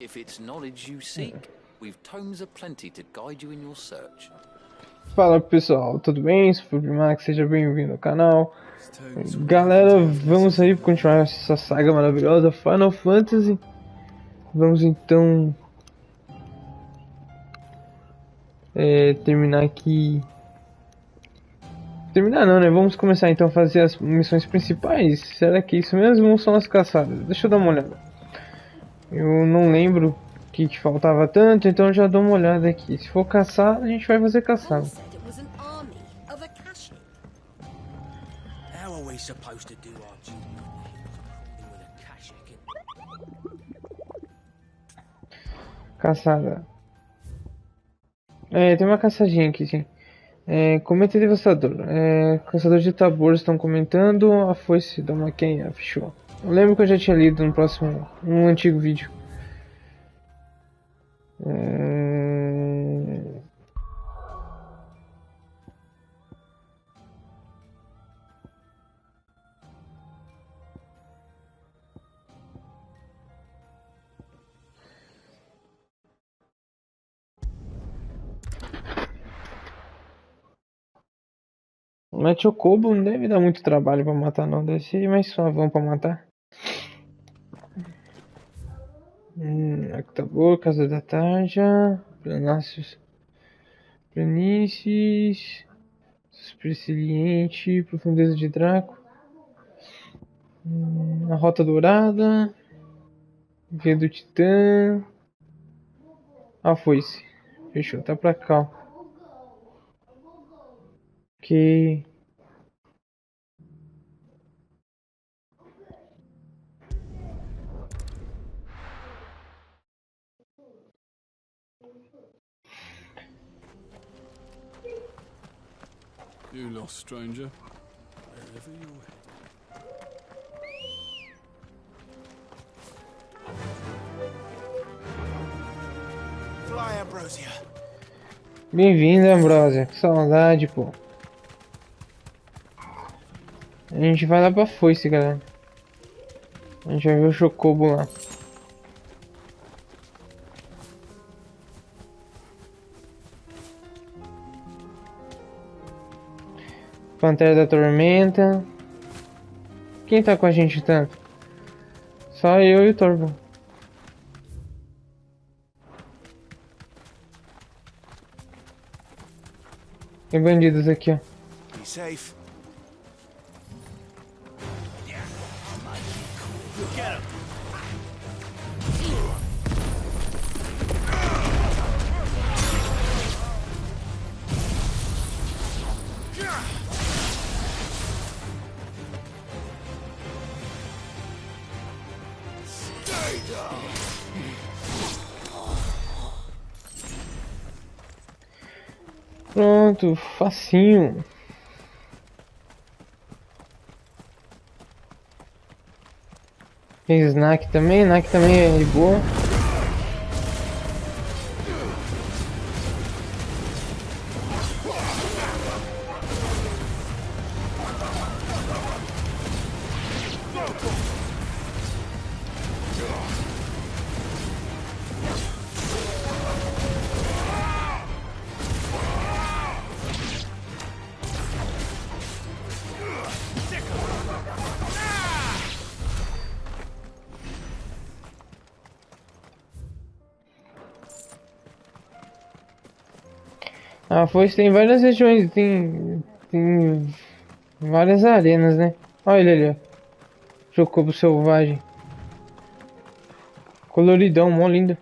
If it's knowledge you seek, we've tomes aplenty to guide you in your search. Fala pessoal, tudo bem? Sou o Primeiro, seja bem-vindo ao canal. Galera, vamos aí continuar essa saga maravilhosa Final Fantasy. Vamos então terminar aqui. Terminar não, né? Vamos começar então a fazer as missões principais. Será que é isso mesmo ou são as caçadas? Deixa eu dar uma olhada. Eu não lembro o que faltava tanto, então já dou uma olhada aqui. Se for caçar, a gente vai fazer caçada. Caçada. Tem uma caçadinha aqui, sim. Cometa devastador. Caçador de tabores estão comentando. A foice da Maquinha, fechou. Eu lembro que eu já tinha lido um antigo vídeo. Mas Chocobo não deve dar muito trabalho pra matar não, deve ser mais suavão pra matar. Actabor, Casa da Tarja, Planícies, Superciliente, Profundeza de Draco, a Rota Dourada, Via do Titã, a foice, fechou, tá pra cá. Ok. You lost, stranger. Wherever you're headed. Fly, Ambrosia. Bem-vindo, Ambrosia. Que saudade, pô. A gente vai lá pra foice, galera. A gente vai ver o Chocobo lá. Pantera da Tormenta. Quem tá com a gente tanto? Só eu e o Torbo. Tem bandidos aqui, ó. Be safe. Get him. Pronto, facinho. Tem snack também é de boa. A foice tem várias regiões, tem várias arenas, né? Olha ele ali, ó. Chocobo selvagem. Coloridão, mó lindo.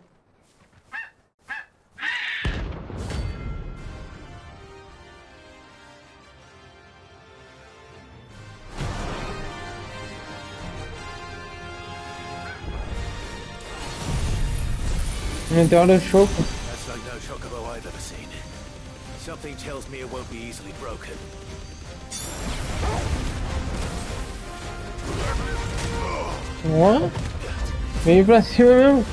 Meteoro choco. That's like no chocobo I've ever seen. Something tells me it won't be easily broken. Ó, veio pra cima mesmo.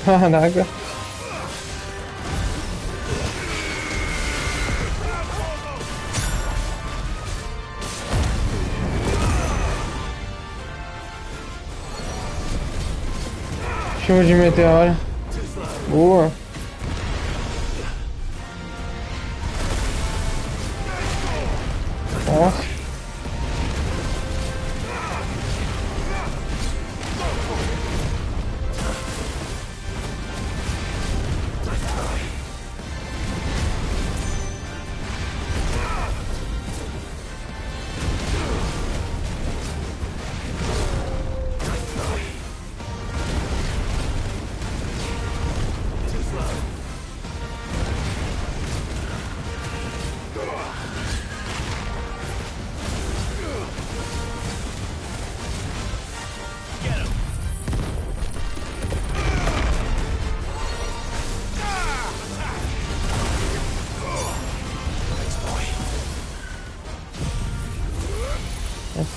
Caraca. Chuva de meteoro. Boa. Nossa.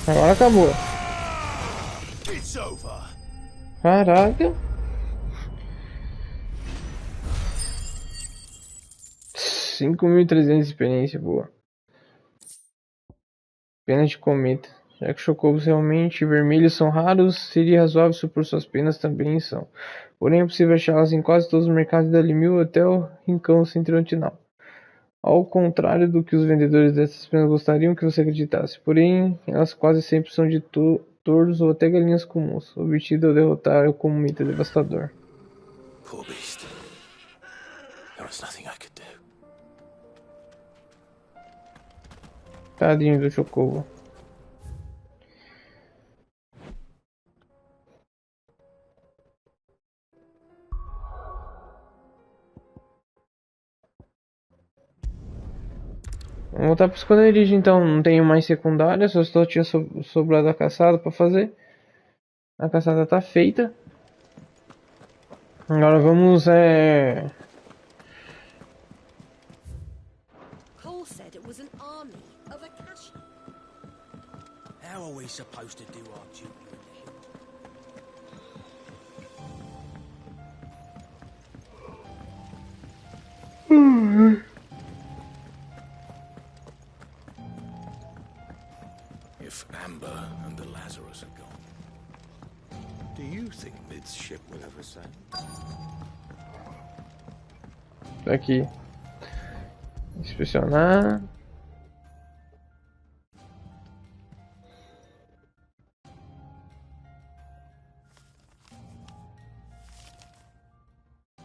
Agora acabou. Caraca. 5.300 de experiência, boa. Penas de cometa. Já que chocobos realmente vermelhos são raros, seria razoável supor suas penas também são. Porém é possível achá-las em quase todos os mercados da Limil até o rincão centro-continental. Ao contrário do que os vendedores dessas penas gostariam que você acreditasse. Porém, elas quase sempre são de touros ou até galinhas comuns, obtidas ao derrotar o cometa devastador. Poor beast. There was nothing I could do. Tadinho do chocobo. Vamos voltar para os esconderijos então. Não tenho mais secundária, só tinha sobrado a caçada para fazer. A caçada tá feita. Agora vamos Cole said it was an army of Akashi. How are we supposed to do our duty in the hill? If Amber and the Lazarus are gone, do you think Mid's ship will ever sail? aqui. Inspecionar.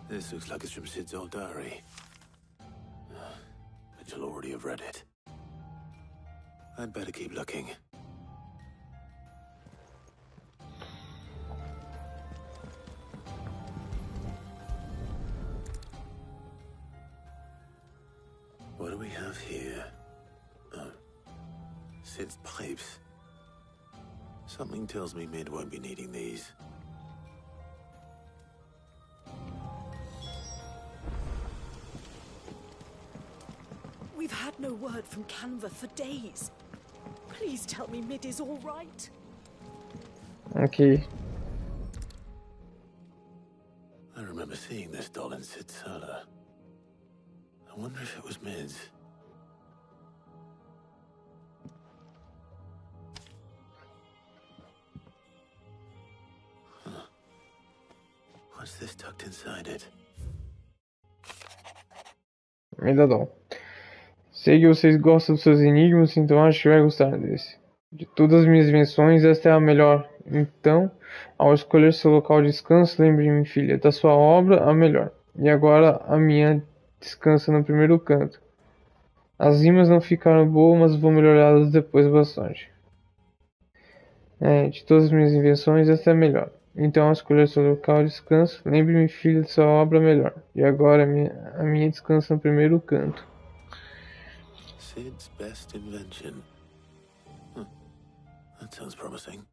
This looks like it's from Sid's old diary. But you'll already have read it. I'd better keep looking. What do we have here? Oh, Sid's pipes. Something tells me Mid won't be needing these. We've had no word from Canva for days. Please tell me Mid is all right. Aqui. I remember seeing this doll in Sid's cellar. I wonder if it was Mid's. Huh. What's this tucked inside it? Ainda não. Sei que vocês gostam dos seus enigmas, então acho que vai gostar desse. De todas as minhas invenções, esta é a melhor. Então, ao escolher seu local de descanso, lembre-me, filha, da sua obra a melhor. E agora a minha descansa no primeiro canto. As rimas não ficaram boas, mas vou melhorá-las depois bastante. De todas as minhas invenções, esta é a melhor. Então, ao escolher seu local de descanso, lembre-me, filha, da sua obra a melhor. E agora a minha descansa no primeiro canto. Sid's best invention. Huh. That sounds promising.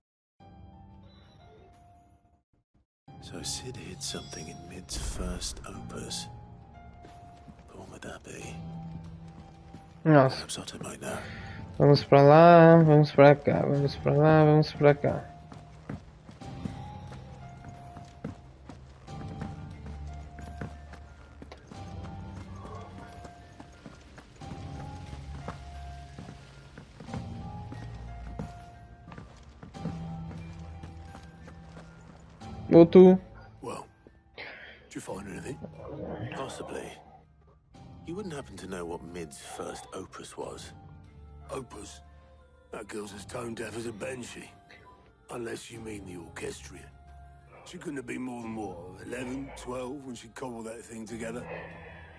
So Sid hid something in Mid's first opus. But what would that be? Nossa. Perhaps Otto might know. Vamos pra lá, vamos pra cá, vamos pra lá, vamos pra cá. Outro. Well, did you find anything? Possibly. You wouldn't happen to know what Mid's first opus was? Opus? That girl's as tone deaf as a banshee. Unless you mean the orchestrion. She couldn't have been more than, what, 11, 12 when she cobbled that thing together?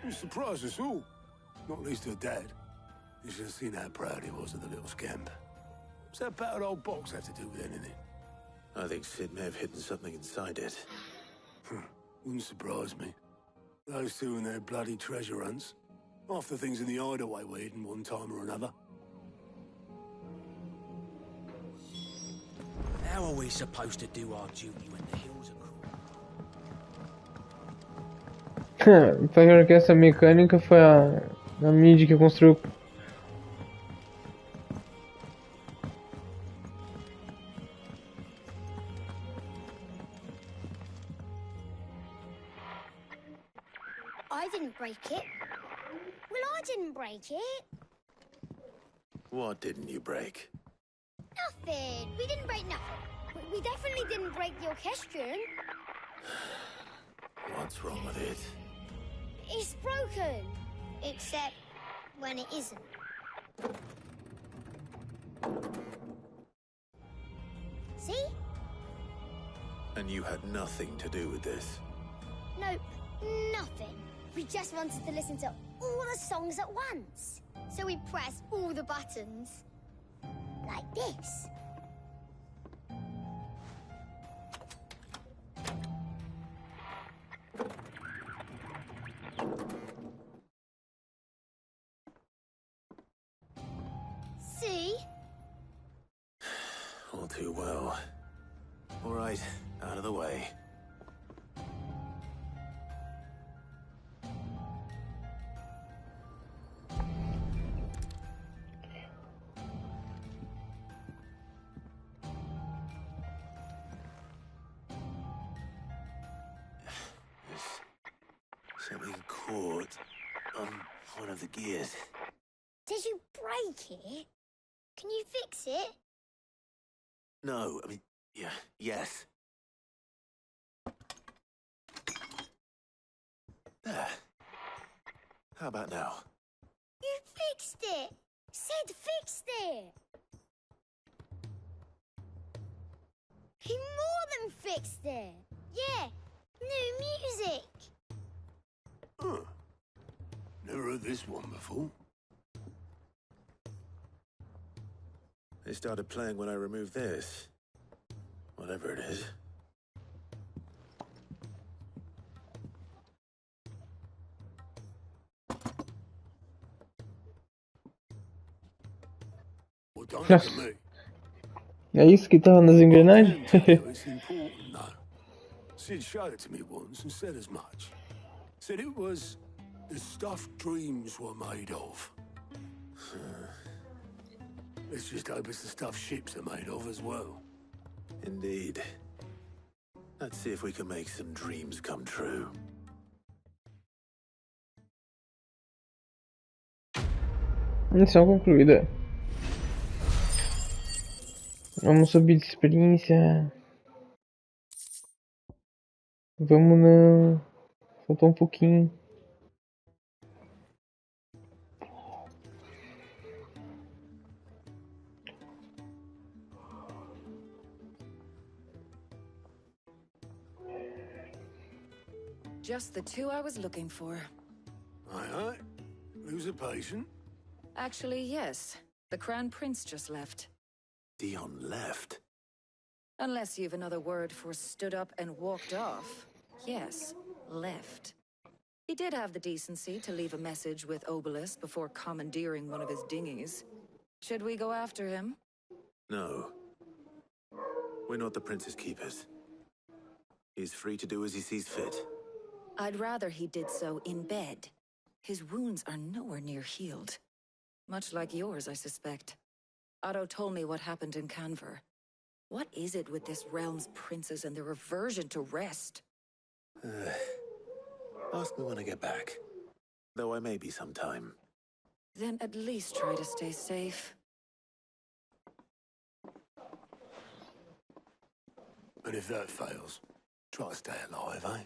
It surprised us all. Not least her dad. You should have seen how proud he was of the little scamp. What's that battered old box have to do with anything? I think Sid may have hidden something inside it. Wouldn't surprise me. Those two and their bloody treasure hunts. Half the things in the hideaway were hidden one time or another. How are we supposed to do our duty when the hills are cruel? Falaram que essa mecânica foi a Mid que construiu. I didn't break it. Well, I didn't break it. What didn't you break? Nothing. We didn't break nothing. We definitely didn't break the orchestrion. What's wrong with it? It's broken. Except when it isn't. See? And you had nothing to do with this? Nope, nothing. We just wanted to listen to all the songs at once. So we pressed all the buttons. Like this. See? All too well. All right, out of the way. Something caught on one of the gears. Did you break it? Can you fix it? No, I mean, yeah, yes. There. How about now? You fixed it! Sid fixed it! He more than fixed it! Yeah, new music! Huh. Never heard this one before. They started playing when I removed this. Whatever it is. Well, don't look at me. É isso que tava nas engrenagens? It's important, though. Sid showed it to me once and said as much. Said it was the stuff dreams were made of. Let's just hope it's the stuff ships are made of as well. Indeed. Let's see if we can make some dreams come true. Missão concluída. Vamos subir de experiência. Vamos não. Faltou um pouquinho. Just the two I was looking for. Aye, aye. Lose a patient. Actually, yes. The Crown Prince just left. Dion left. Unless you've another word for stood up and walked off. Yes, left. He did have the decency to leave a message with Obelisk before commandeering one of his dinghies. Should we go after him? No. We're not the prince's keepers. He's free to do as he sees fit. I'd rather he did so in bed. His wounds are nowhere near healed. Much like yours, I suspect. Otto told me what happened in Canver. What is it with this realm's princes and their aversion to rest? Ask me when I get back. Though I may be sometime. Then at least try to stay safe. And if that fails, try to stay alive, eh?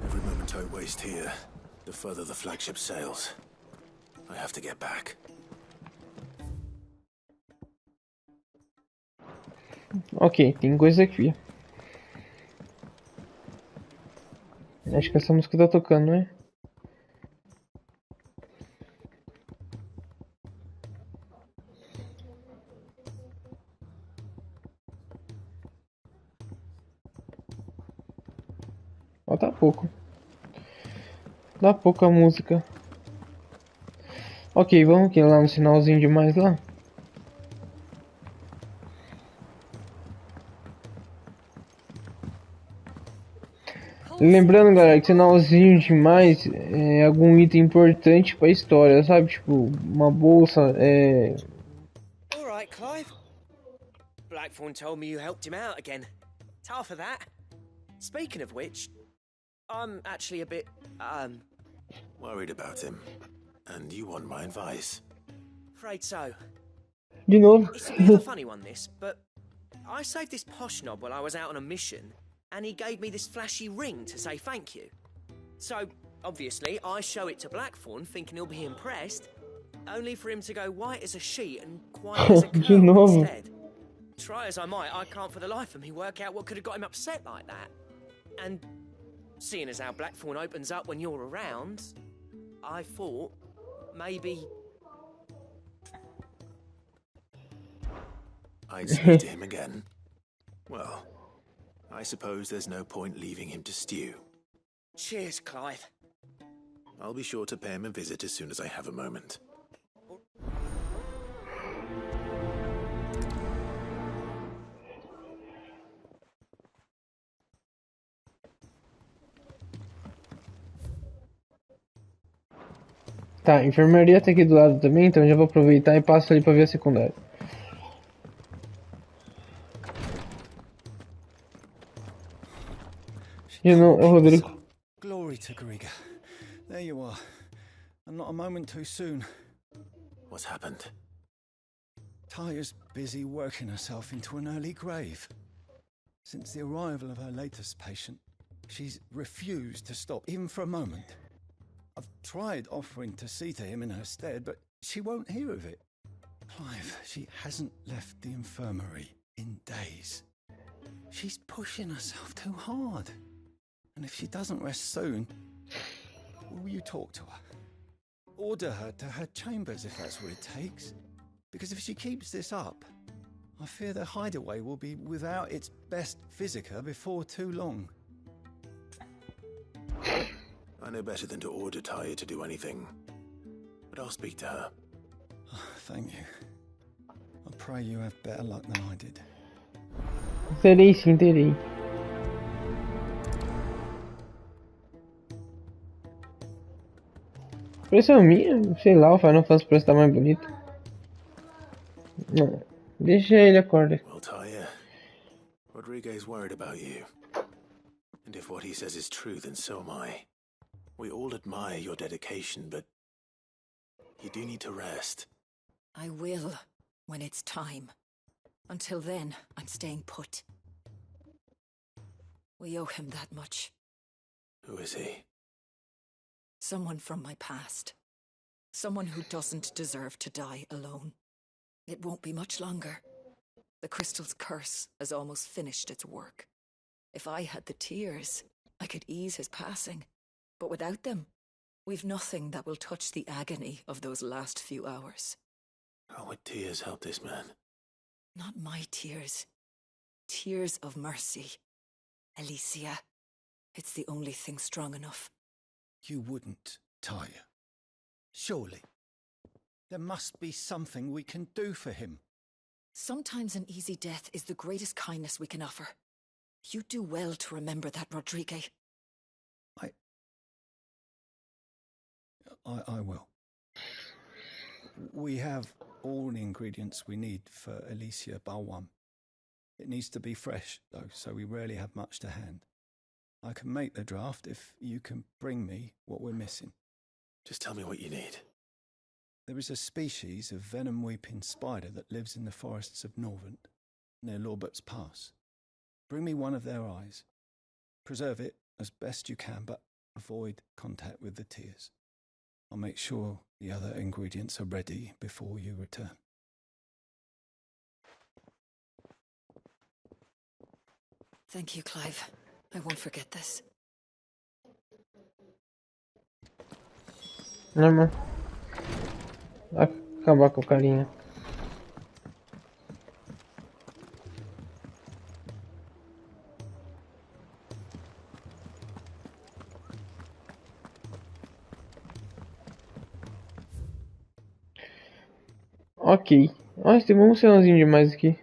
Every moment I waste here, the further the flagship sails. I have to get back. Ok, tem coisa aqui. Acho que essa música tá tocando, né? Ó, tá pouco. Dá pouca música. Ok, vamos aqui lá no sinalzinho de mais lá. Lembrando, galera, que sinalzinho demais é algum item importante pra história, sabe? Tipo, uma bolsa, All right, Clive. Blackthorne told me you helped him out again. Tough for that. Speaking of which, I'm actually a bit, Worried about him. And you want my advice. afraid so. De novo. It's a bit of a funny one, this, but I saved this posh knob while I was out on a mission, and he gave me this flashy ring to say thank you. So, obviously, I show it to Blackthorne, thinking he'll be impressed, only for him to go white as a sheet and quiet as a De curl novo. instead. Try as I might, I can't for the life of me work out what could have got him upset like that. And seeing as how Blackthorne opens up when you're around, I thought maybe... I'd speak to him again. Well, I suppose there's no point leaving him to stew. Cheers, Clive. I'll be sure to pay him a visit as soon as I have a moment. Tá, a enfermaria tá aqui do lado também, então já vou aproveitar e passo ali pra ver a secundária. De novo, Rodrigo. Glory to Griga. There you are. And not a moment too soon. What's happened? Taya's busy working herself into an early grave. Since the arrival of her latest patient, she's refused to stop, even for a moment. I've tried offering to see to him in her stead, but she won't hear of it. Clive, she hasn't left the infirmary in days. She's pushing herself too hard. And if she doesn't rest soon, will you talk to her? Order her to her chambers if that's what it takes. Because if she keeps this up, I fear the hideaway will be without its best physica before too long. I know better than to order Taya to do anything. But I'll speak to her. Thank you. I pray you have better luck than I did. Terei sim, terei. Impressão minha, sei lá, o Final Fantasy parece estar mais bonito. Não, deixa ele acordar. Well, Taya, Rodriguez worried about you. And if what he says is true, then so am I. We all admire your dedication, but you do need to rest. I will, when it's time. Until then, I'm staying put. We owe him that much. Who is he? Someone from my past. Someone who doesn't deserve to die alone. It won't be much longer. The crystal's curse has almost finished its work. If I had the tears, I could ease his passing. But without them, we've nothing that will touch the agony of those last few hours. How would tears help this man? Not my tears. Tears of mercy. Alicia, it's the only thing strong enough. You wouldn't, Taya. Surely. There must be something we can do for him. Sometimes an easy death is the greatest kindness we can offer. You do well to remember that, Rodrigue. I will. We have all the ingredients we need for Alicia Balwam. It needs to be fresh, though, so we rarely have much to hand. I can make the draft if you can bring me what we're missing. Just tell me what you need. There is a species of venom-weeping spider that lives in the forests of Norvent, near Lorbert's Pass. Bring me one of their eyes. Preserve it as best you can, but avoid contact with the tears. I'll make sure the other ingredients are ready before you return. Thank you, Clive. I won't forget this. Não, mano. Vai acabar com o carinha. Ok. Nossa, tem um sinalzinho demais aqui.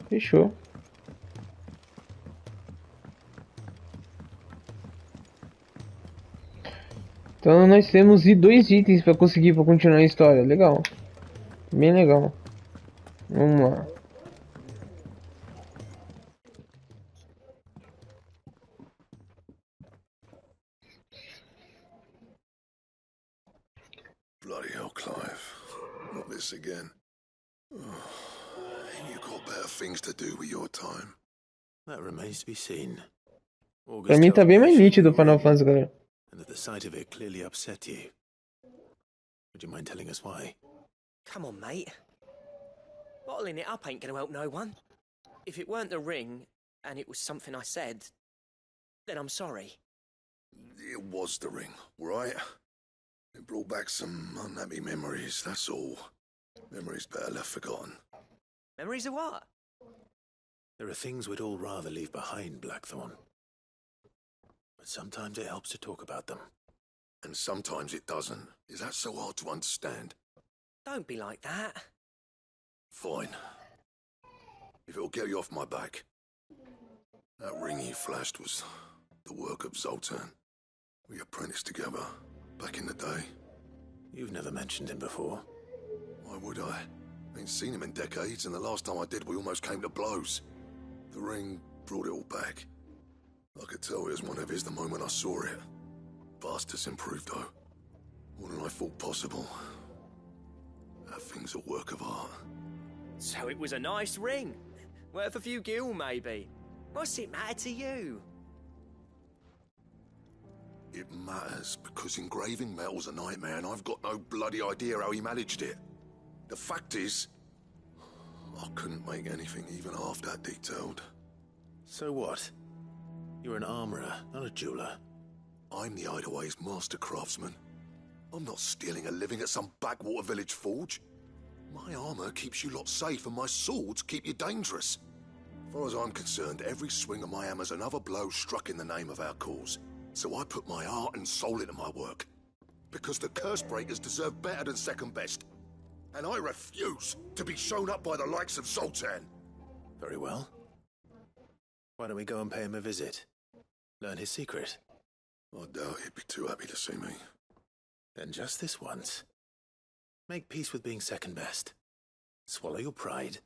Fechou. Então nós temos 2 itens para conseguir para continuar a história. Legal. Bem legal. Vamos lá. Bloody hell, Clive. Not this again. Ain't you got better things to do with your time? That remains to be seen. Pra mim tá bem mais nítido o Final Fantasy, galera. And that the sight of it clearly upset you. Would you mind telling us why? Come on, mate. Bottling it up ain't gonna help no one. If it weren't the ring, and it was something I said, then I'm sorry. It was the ring, right? It brought back some unhappy memories, that's all. Memories better left forgotten. Memories of what? There are things we'd all rather leave behind, Blackthorne. But sometimes it helps to talk about them. And sometimes it doesn't. Is that so hard to understand? Don't be like that. Fine. If it'll get you off my back. That ring he flashed was the work of Zoltan. We apprenticed together, back in the day. You've never mentioned him before. Why would I? Ain't seen him in decades, and the last time I did, we almost came to blows. The ring brought it all back. I could tell it was one of his the moment I saw it. Bastard's improved, though. More than I thought possible. That thing's a work of art. So it was a nice ring. Worth a few gil, maybe. What's it matter to you? It matters because engraving metal's a nightmare, and I've got no bloody idea how he managed it. The fact is, I couldn't make anything even half that detailed. So what? You're an armorer, not a jeweler. I'm the Hideaway's master craftsman. I'm not stealing a living at some backwater village forge. My armor keeps you lot safe, and my swords keep you dangerous. As far as I'm concerned, every swing of my hammer's another blow struck in the name of our cause. So I put my heart and soul into my work. Because the curse breakers deserve better than second best. And I refuse to be shown up by the likes of Zoltan. Very well. Why don't we go and pay him a visit? Learn his secret. I doubt he'd be too happy to see me. Then just this once. Make peace with being second best. Swallow your pride,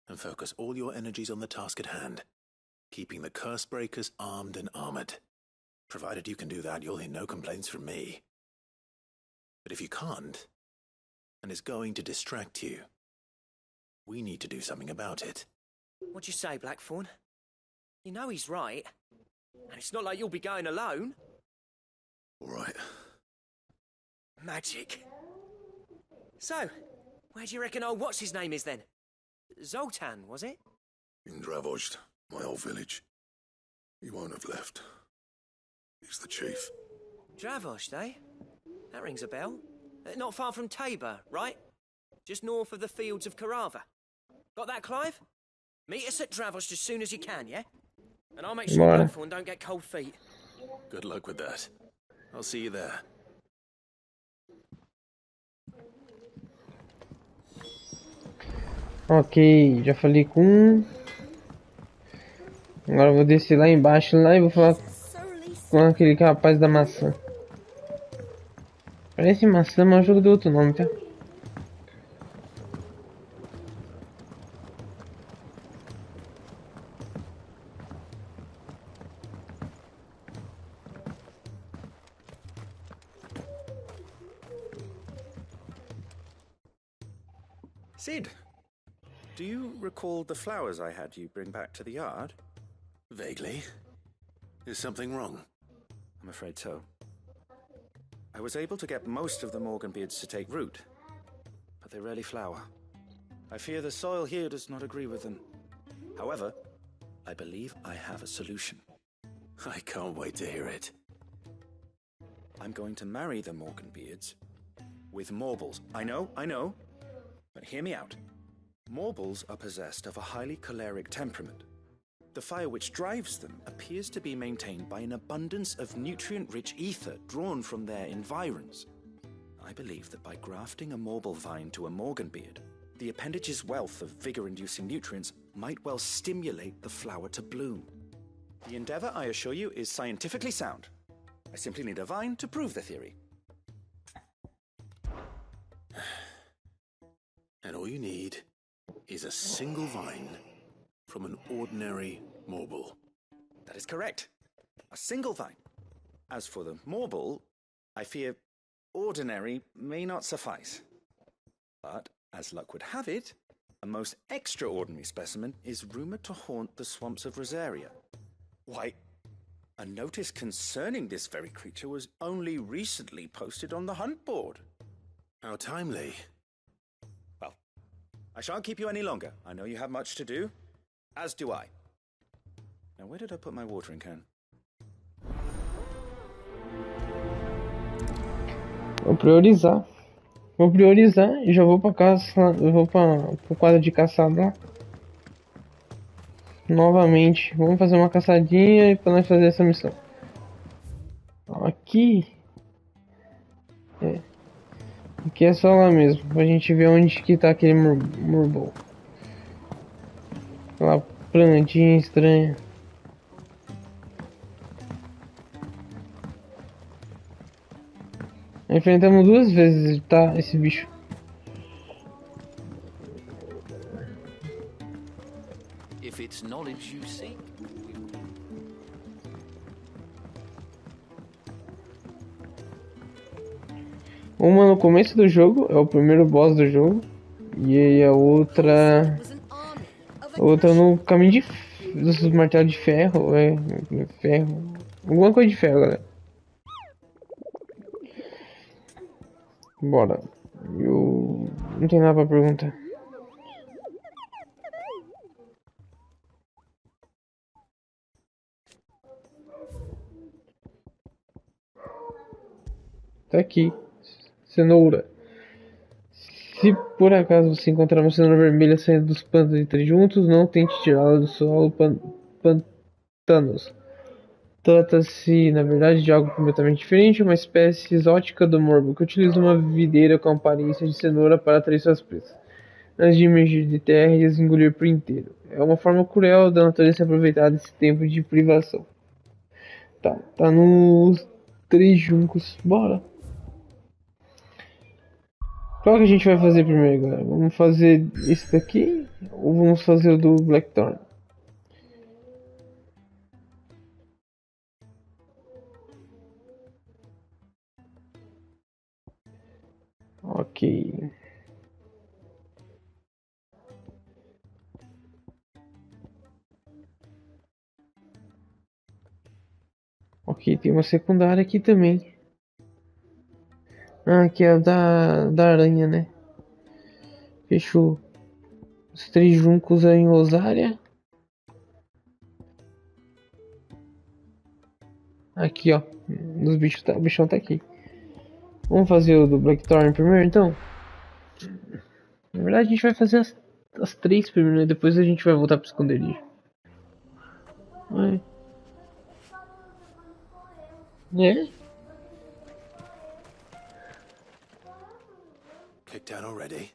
and focus all your energies on the task at hand. Keeping the curse breakers armed and armored. Provided you can do that, you'll hear no complaints from me. But if you can't, and it's going to distract you, we need to do something about it. What'd you say, Blackthorne? You know he's right. And it's not like you'll be going alone. All right. Magic. So, where do you reckon old what's-his-name is then? Zoltan, was it? In Dravozd, my old village. He won't have left. He's the chief. Dravozd, eh? That rings a bell. Not far from Tabor, right? Just north of the fields of Carava. Got that, Clive? Meet us at Dravozd as soon as you can, yeah? And I'll make sure Blackthorne don't get cold feet. Good luck with that. I'll see you there. Ok, já falei com um. Agora eu vou descer lá embaixo lá e vou falar com aquele rapaz da maçã. Parece maçã, mas o jogo deu outro nome, tá? Sid, do you recall the flowers I had you bring back to the yard? Vaguely. Is something wrong? I'm afraid so. I was able to get most of the Morganbeards to take root, but they rarely flower. I fear the soil here does not agree with them. However, I believe I have a solution. I can't wait to hear it. I'm going to marry the Morganbeards with Morbles. I know. But hear me out. Morbles are possessed of a highly choleric temperament. The fire which drives them appears to be maintained by an abundance of nutrient-rich ether drawn from their environs. I believe that by grafting a Morble vine to a Morganbeard, the appendage's wealth of vigor-inducing nutrients might well stimulate the flower to bloom. The endeavor, I assure you, is scientifically sound. I simply need a vine to prove the theory. And all you need is a single vine from an ordinary Morble. That is correct. A single vine. As for the Morble, I fear ordinary may not suffice. But, as luck would have it, a most extraordinary specimen is rumored to haunt the swamps of Rosaria. Why, a notice concerning this very creature was only recently posted on the hunt board. How timely. Well, I shan't keep you any longer. I know you have much to do, as do I. Now, where did I put my watering can? Vou priorizar. Vou priorizar e já vou pra casa. Eu vou pro quadro de caçada lá. Novamente. Vamos fazer uma caçadinha e pra nós fazer essa missão. Aqui. Aqui é só lá mesmo. Pra gente ver onde que tá aquele Morble. Aquela plantinha estranha. Enfrentamos 2 vezes, tá? Esse bicho. If it's knowledge you seek, Uma no começo do jogo, é o primeiro boss do jogo. E aí a outra. Outra no caminho dos martelos de ferro. Ferro. Alguma coisa de ferro, galera. Bora. Eu não tenho nada pra perguntar. Tá aqui. Cenoura. Se por acaso você encontrar uma cenoura vermelha saindo dos pântanos de 3 juntos, não tente tirá-la do solo pantanos. Trata-se, na verdade, de algo completamente diferente, uma espécie exótica do morbo, que utiliza uma videira com aparência de cenoura para atrair suas presas, antes de emergir de terra e as engolir por inteiro. É uma forma cruel da natureza se aproveitar desse tempo de privação. Tá nos 3 juncos. Bora! Qual que a gente vai fazer primeiro, galera? Vamos fazer esse daqui ou vamos fazer o do Blackthorne? Ok. Ok, tem uma secundária aqui também. Ah, aqui é a da aranha, né? Fechou. Os 3 juncos aí em Rosaria. Aqui, ó. Os bichos o bichão tá aqui. Vamos fazer o do Blackthorne primeiro, então? Na verdade, a gente vai fazer as 3 primeiro, né? Depois a gente vai voltar pro esconderijo. É? Kicked out already?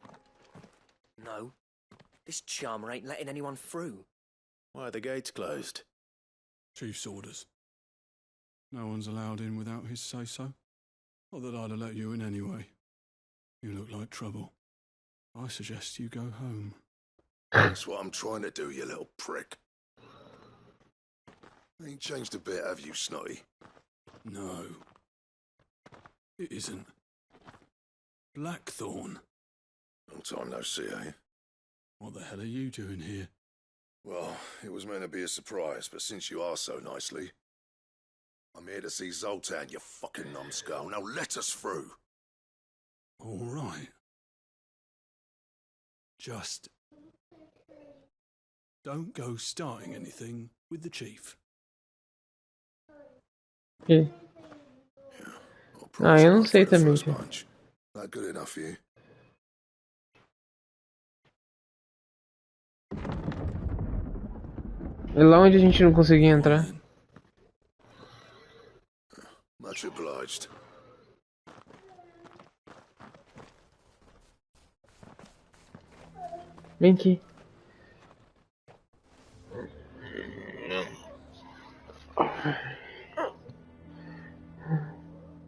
No. This charmer ain't letting anyone through. Why are the gates closed? Chief's orders. No one's allowed in without his say-so. Not that I'd have let you in anyway. You look like trouble. I suggest you go home. That's what I'm trying to do, you little prick. Ain't changed a bit, have you, Snotty? No. It isn't. Blackthorne. Long time no see, eh? What the hell are you doing here? Well, it was meant to be a surprise, but since you asked so nicely, I'm here to see Zoltan, you fucking numbskull. Now let us through. All right. Just don't go starting anything with the chief. E? Ah, eu não sei também. Not good enough for you. É lá onde a gente não conseguia entrar. Much obliged. Vem aqui.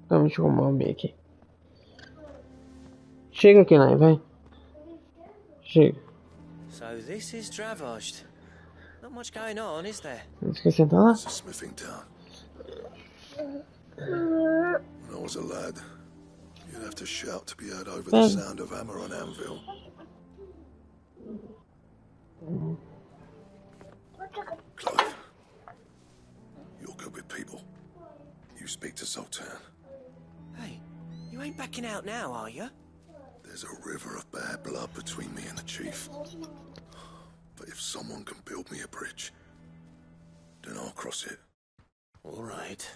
Vamos arrumar o meio aqui. Chega aqui, Nai, vai. Chega. So this is Dravaged. Not much going on, is there? Não esqueci de sentar lá. It's a smithing town. When I was a lad, you'd have to shout to be heard over the sound of hammer on anvil. Clive, you're good with people. You speak to Zoltan. Hey, you ain't backing out now, are you? There's a river of bad blood between me and the chief. But if someone can build me a bridge, then I'll cross it. All right.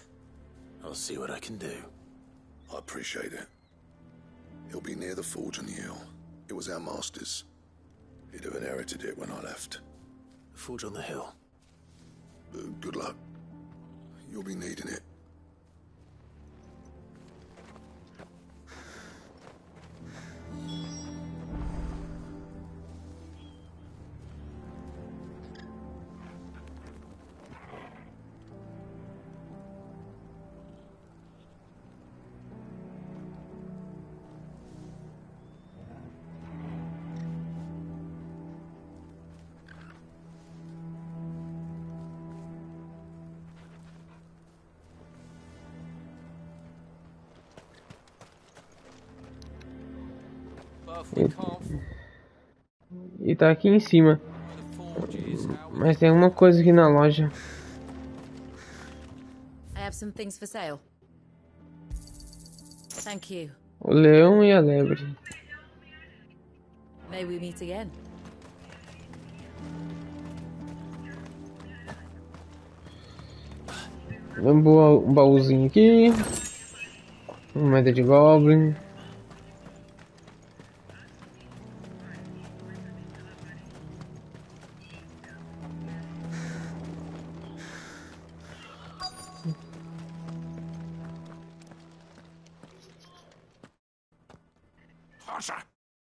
I'll see what I can do. I appreciate it. He'll be near the forge on the hill. It was our master's. He'd have inherited it when I left. The forge on the hill. Good luck. You'll be needing it. E tá aqui em cima. Mas tem alguma coisa aqui na loja. I have some things for sale. Thank you. O leão e a lebre. May we meet again. Um baúzinho aqui. Uma moeda de goblin.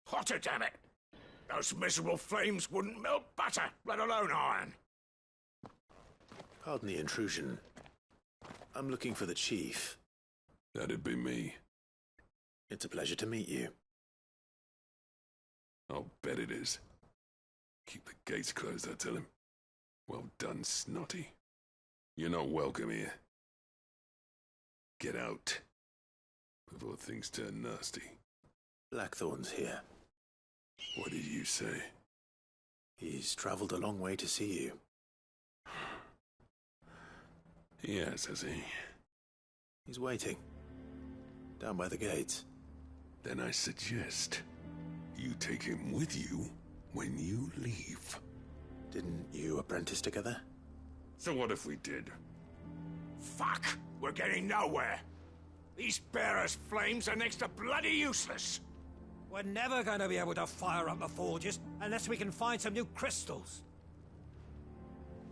Hotter, damn it! Those miserable flames wouldn't melt butter, let alone iron. Pardon the intrusion. I'm looking for the chief. That'd be me. It's a pleasure to meet you. I'll bet it is. Keep the gates closed, I tell him. Well done, Snotty. You're not welcome here. Get out before things turn nasty. Blackthorne's here. What did you say? He's traveled a long way to see you. Yes, has he? He's waiting. Down by the gates. Then I suggest you take him with you when you leave. Didn't you apprentice together? So what if we did? Fuck! We're getting nowhere. These bearers' flames are next to bloody useless. We're never going to be able to fire up the forges unless we can find some new crystals.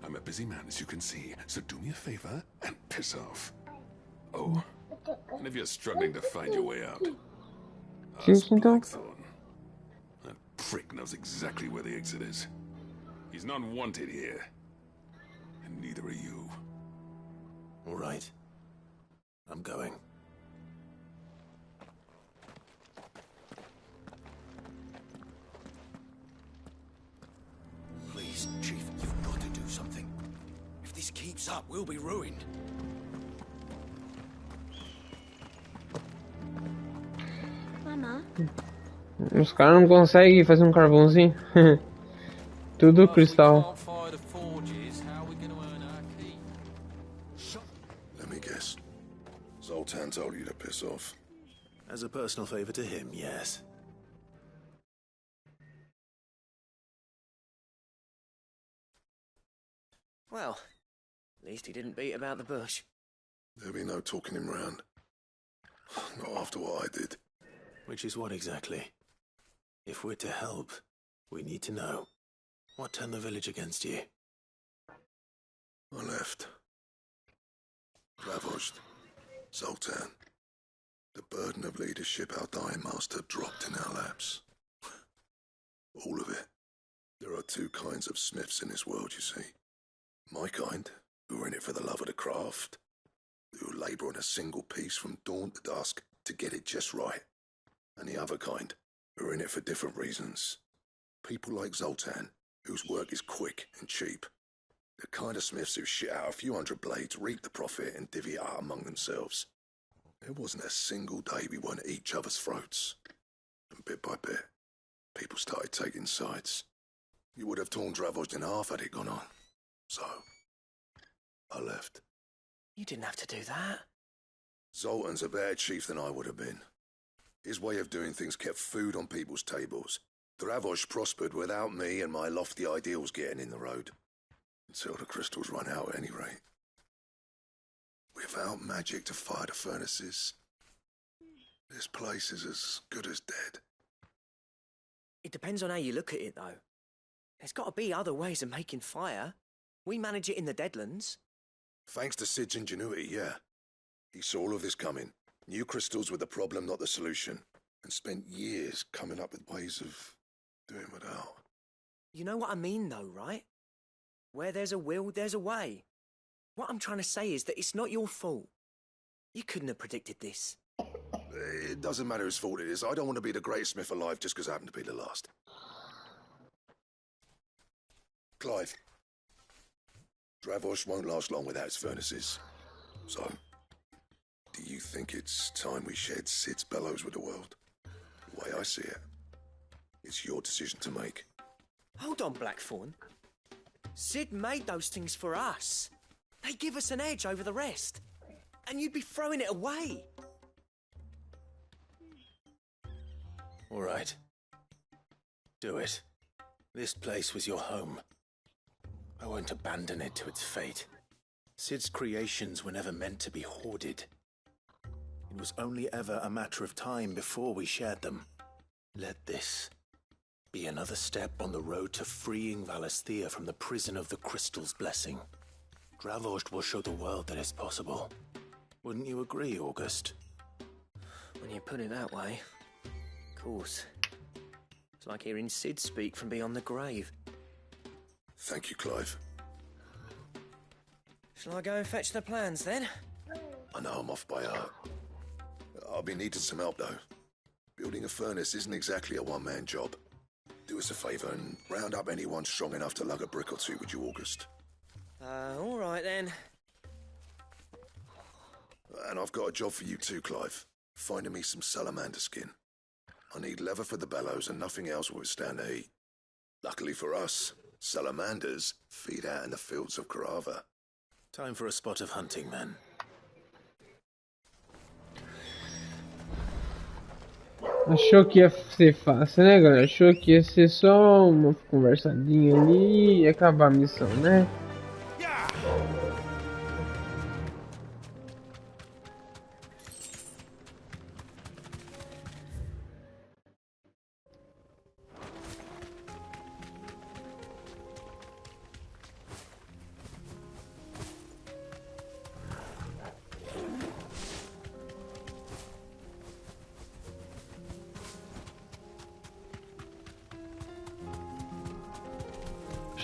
I'm a busy man, as you can see, so do me a favor and piss off. Oh, and if you're struggling to find your way out, ask Blackthorne. That prick knows exactly where the exit is. He's not wanted here. And neither are you. All right. I'm going. Please, Chief, you've got to do something. If this keeps up, we'll be ruined. Mama. Os caras não conseguem fazer um carvãozinho. Tudo cristal. Let me guess. Zoltan told you to piss off. As a personal favor to him, yes. Well, at least he didn't beat about the bush. There'll be no talking him round. Not after what I did. Which is what exactly? If we're to help, we need to know. What turned the village against you? I left. Ravaged. Zoltan. The burden of leadership our dying master dropped in our laps. All of it. There are two kinds of smiths in this world, you see. My kind, who are in it for the love of the craft, who labour on a single piece from dawn to dusk to get it just right. And the other kind, who are in it for different reasons. People like Zoltan, whose work is quick and cheap. The kind of smiths who shit out a few hundred blades, reap the profit, and divvy it out among themselves. There wasn't a single day we weren't at each other's throats. And bit by bit, people started taking sides. You would have torn Dravozd in half had it gone on. So, I left. You didn't have to do that. Zoltan's a better chief than I would have been. His way of doing things kept food on people's tables. Dravozd prospered without me and my lofty ideals getting in the road. Until the crystals run out at any rate. Without magic to fire the furnaces, this place is as good as dead. It depends on how you look at it, though. There's got to be other ways of making fire. We manage it in the Deadlands. Thanks to Sid's ingenuity, yeah. He saw all of this coming. Knew crystals were the problem, not the solution. And spent years coming up with ways of doing without. You know what I mean, though, right? Where there's a will, there's a way. What I'm trying to say is that it's not your fault. You couldn't have predicted this. It doesn't matter whose fault it is. I don't want to be the greatest smith alive just because I happen to be the last. Clive. Dravozd won't last long without its furnaces. So, do you think it's time we shared Sid's bellows with the world? The way I see it, it's your decision to make. Hold on, Blackthorne. Sid made those things for us. They give us an edge over the rest. And you'd be throwing it away. All right. Do it. This place was your home. I won't abandon it to its fate. Sid's creations were never meant to be hoarded. It was only ever a matter of time before we shared them. Let this be another step on the road to freeing Valisthea from the prison of the Crystal's blessing. Dravozd will show the world that it's possible. Wouldn't you agree, August? When you put it that way, of course. It's like hearing Sid speak from beyond the grave. Thank you, Clive. Shall I go and fetch the plans, then? I know I'm off by heart. I'll be needing some help, though. Building a furnace isn't exactly a one-man job. Do us a favour and round up anyone strong enough to lug a brick or two, would you, August? All right, then. And I've got a job for you too, Clive. Finding me some salamander skin. I need leather for the bellows and nothing else will withstand the heat. Luckily for us, salamanders feed out in the fields of Karava. Time for a spot of hunting, men. Achou que ia ser fácil, né, galera? Achou que ia ser só uma conversadinha ali e acabar a missão, né?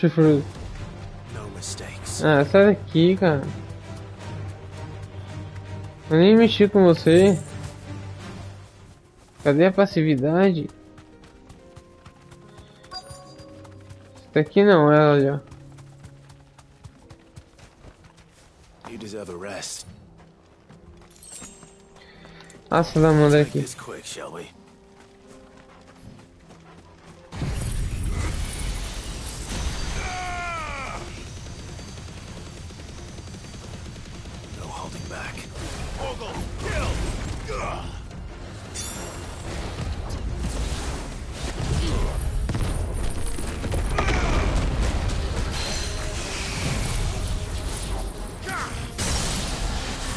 chifrudo. No mistakes. Ah, sai daqui, cara. Eu nem mexi com você. Cadê a passividade? Isso daqui não, ela ali, ó. You deserve a rest. A salamandra Make aqui. this quick, shall we? No holding back.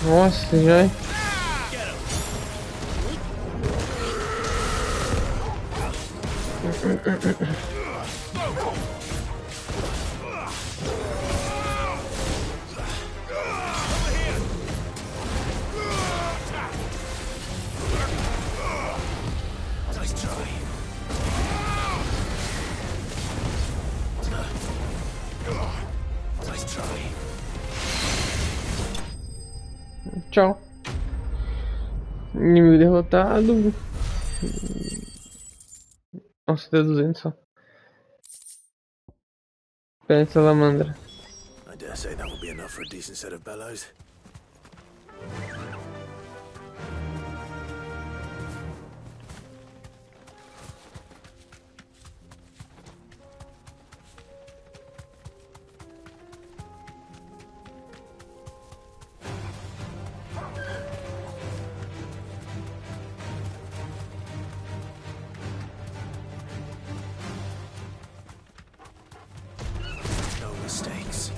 Nossa, já. Nice try. Nice try. Tchau. Inimigo derrotado. Nossa, deu 200 só. Pé de salamandra. I dare say that will be enough for a decent set of bellows. No mistakes.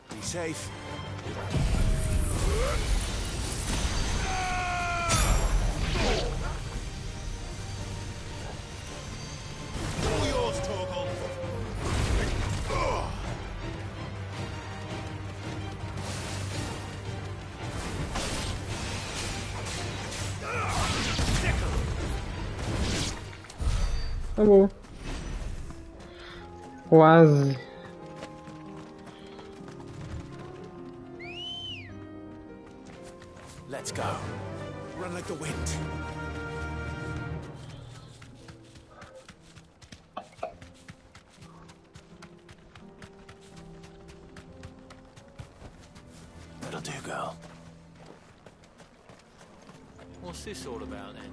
Be safe. All yours, Torgal. Acabou. Quase. Let's go. Run like the wind. That'll do, girl. What's this all about then?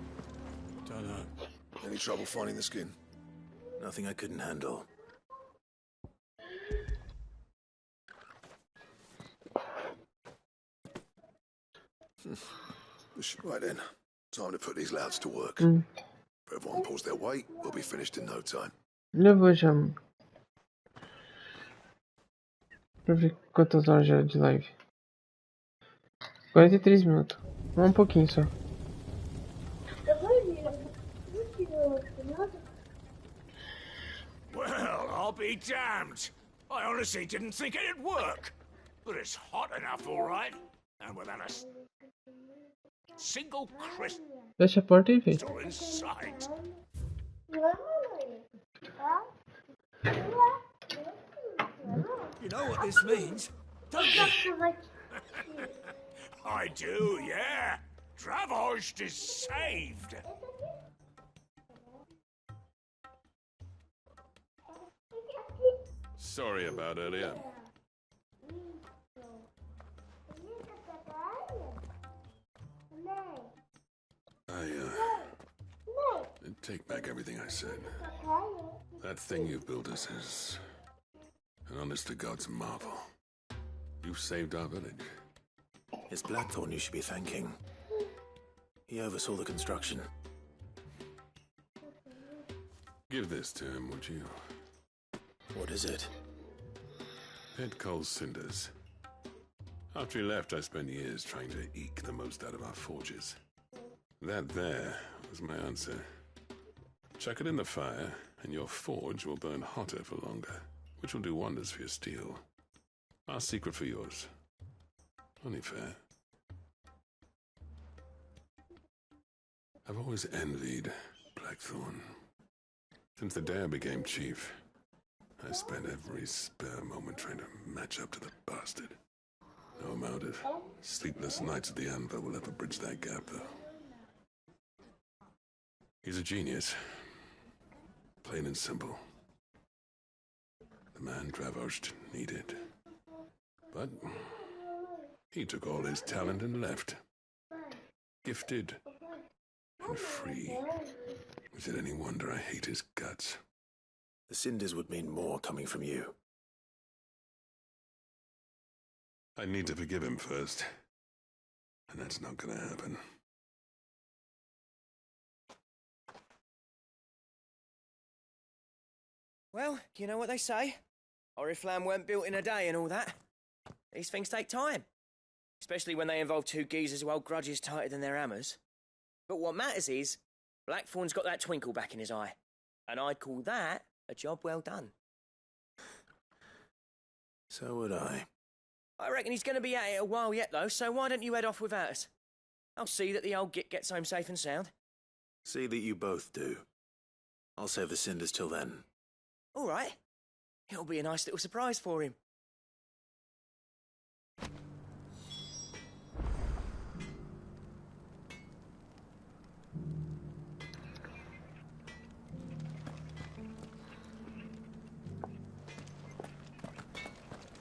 Don't know. Any trouble finding the skin? Nothing I couldn't handle. Right then. Time to put these louds to work. Hum. If everyone pulls their weight, we'll be finished in no time. Já vou já. Pra ver quantas horas já de live. 43 minutos. Um pouquinho só. Well, I'll be damned. I honestly didn't think it'd work. But it's hot enough, all right. And without a single crystal Fecha a porta aí, velho. in sight. You know what this means, don't you? I do, yeah. Dravost is saved. Sorry about earlier. Take back everything I said. That thing you built us is an honest to God's marvel. You saved our village. It's Blackthorne you should be thanking. He oversaw the construction. Give this to him, would you? What is it? Pit Cole's cinders. After he left, I spent years trying to eke the most out of our forges. That there was my answer. Chuck it in the fire, and your forge will burn hotter for longer. which will do wonders for your steel. Our secret for yours. Only fair. I've always envied Blackthorne. Since the day I became chief, I spent every spare moment trying to match up to the bastard. No amount of sleepless nights at the anvil will ever bridge that gap, though. He's a genius. Plain and simple. The man Dravosht needed. But he took all his talent and left. Gifted and free. Is it any wonder I hate his guts? The cinders would mean more coming from you. I need to forgive him first. And that's not gonna happen. Well, you know what they say? Oriflamme weren't built in a day and all that. These things take time. Especially when they involve two geezers who hold grudges tighter than their hammers. But what matters is, Blackthorne's got that twinkle back in his eye. And I'd call that a job well done. So would I. I reckon he's going to be at it a while yet, though, so why don't you head off without us? I'll see that the old git gets home safe and sound. See that you both do. I'll save the cinders till then. All right. It'll be a nice little surprise for him.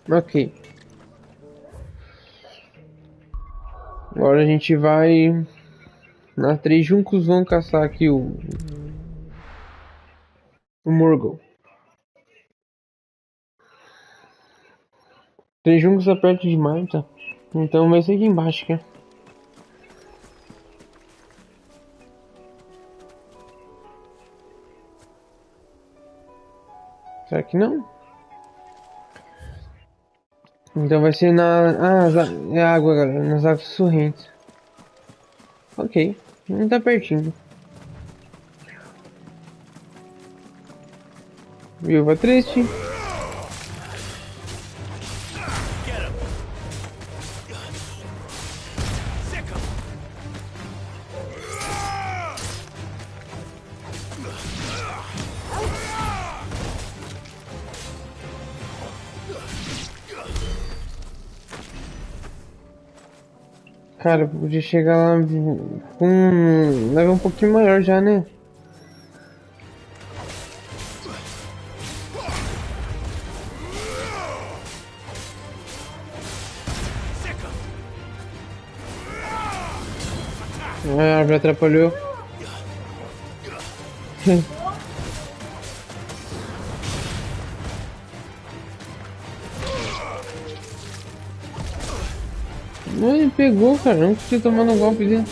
Ok. Agora a gente vai na 3 juncos, vão caçar aqui o Morgul. 3 juncos é perto demais, tá? Então vai ser aqui embaixo, né? Será que não? Então vai ser na... é água, galera. Nas águas sorrentes. Ok. Não tá pertinho. Viúva triste. Cara, podia chegar lá com um level um pouquinho maior já, né? A árvore atrapalhou. Ele pegou, cara, não podia tomar um golpe dele.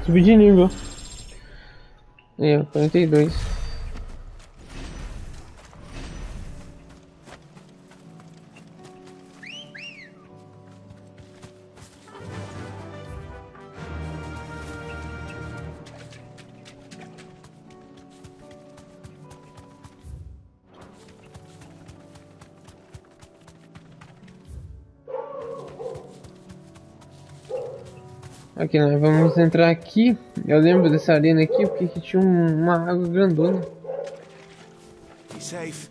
Subi de nível. Aí, ó, 42. Aqui, nós vamos entrar aqui. Eu lembro dessa arena aqui porque aqui tinha uma água grandona. Be safe.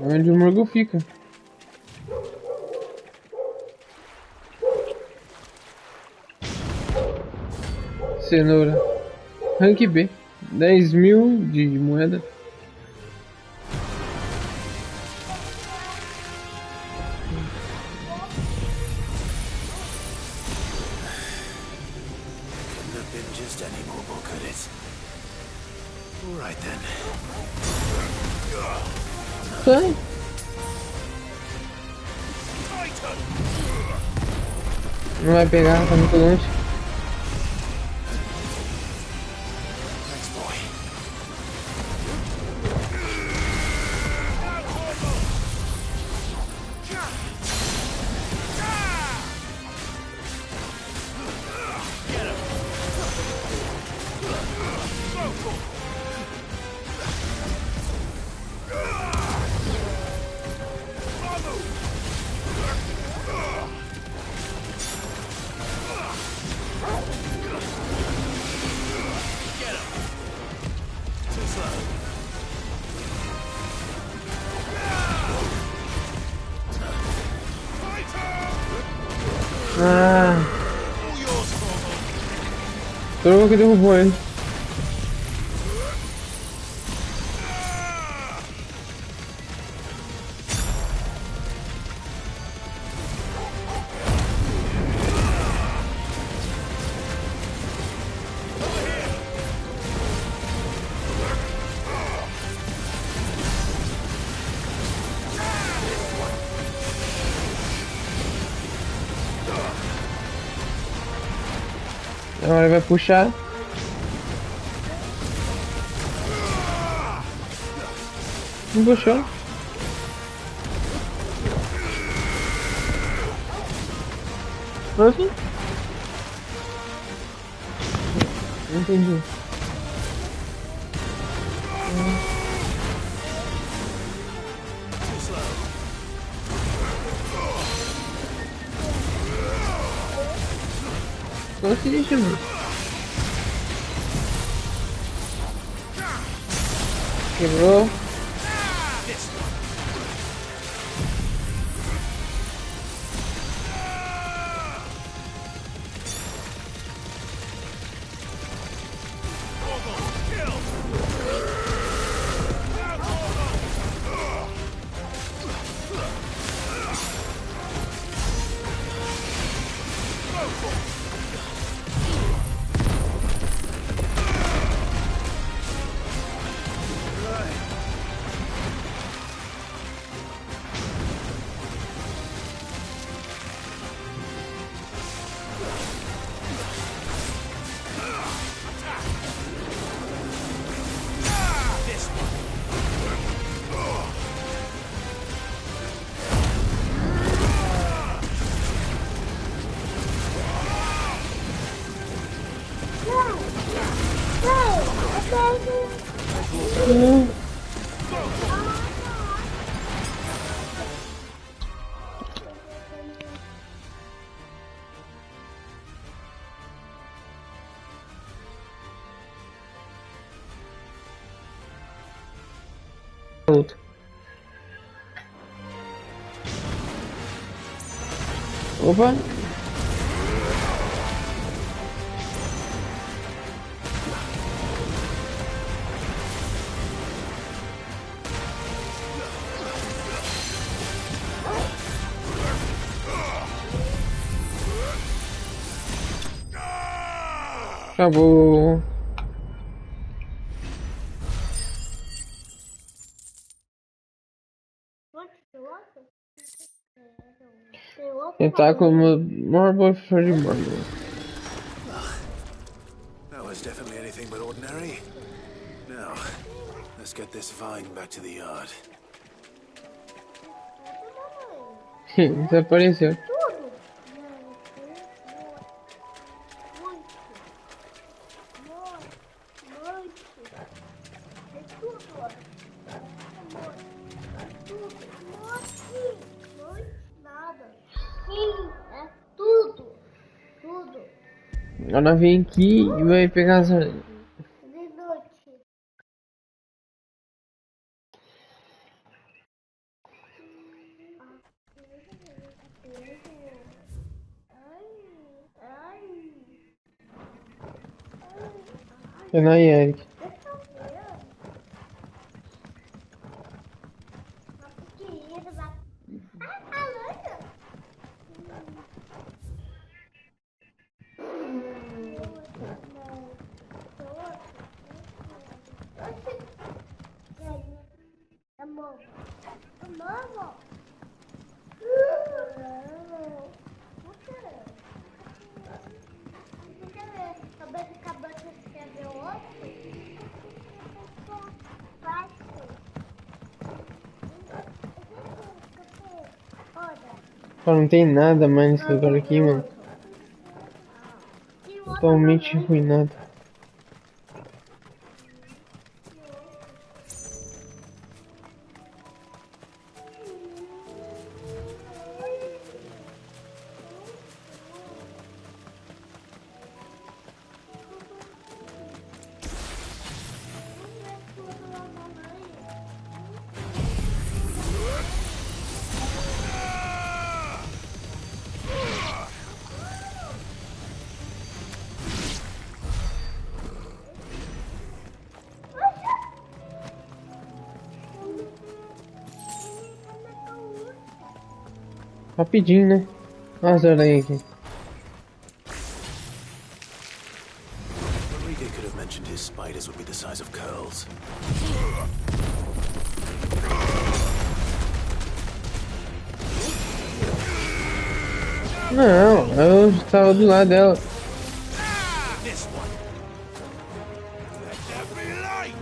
Onde o Morgul fica. Cenoura. Rank B. 10.000 de moeda. Sai. Não vai pegar, tá muito longe. Droga que derrubou ele. Agora ele vai puxar. Não puxou. Assim? Não entendi. Só se deixa ver. Quebrou. Outro. Opa! Acabou. Tentáculo Marble Freddy Marble. That was definitely anything but ordinary. Now, let's get this vine back to the yard. Desapareceu. Ela vem aqui e vai pegar as aranhas. É na Eric. Cara, não tem nada mais nesse lugar aqui, mano. Totalmente arruinado. Rapidinho, né? Olha as aranhas aqui. Rodrigo could have mentioned his spiders would be the size of curls. Não, eu estava do lado dela. This one. Let there be light.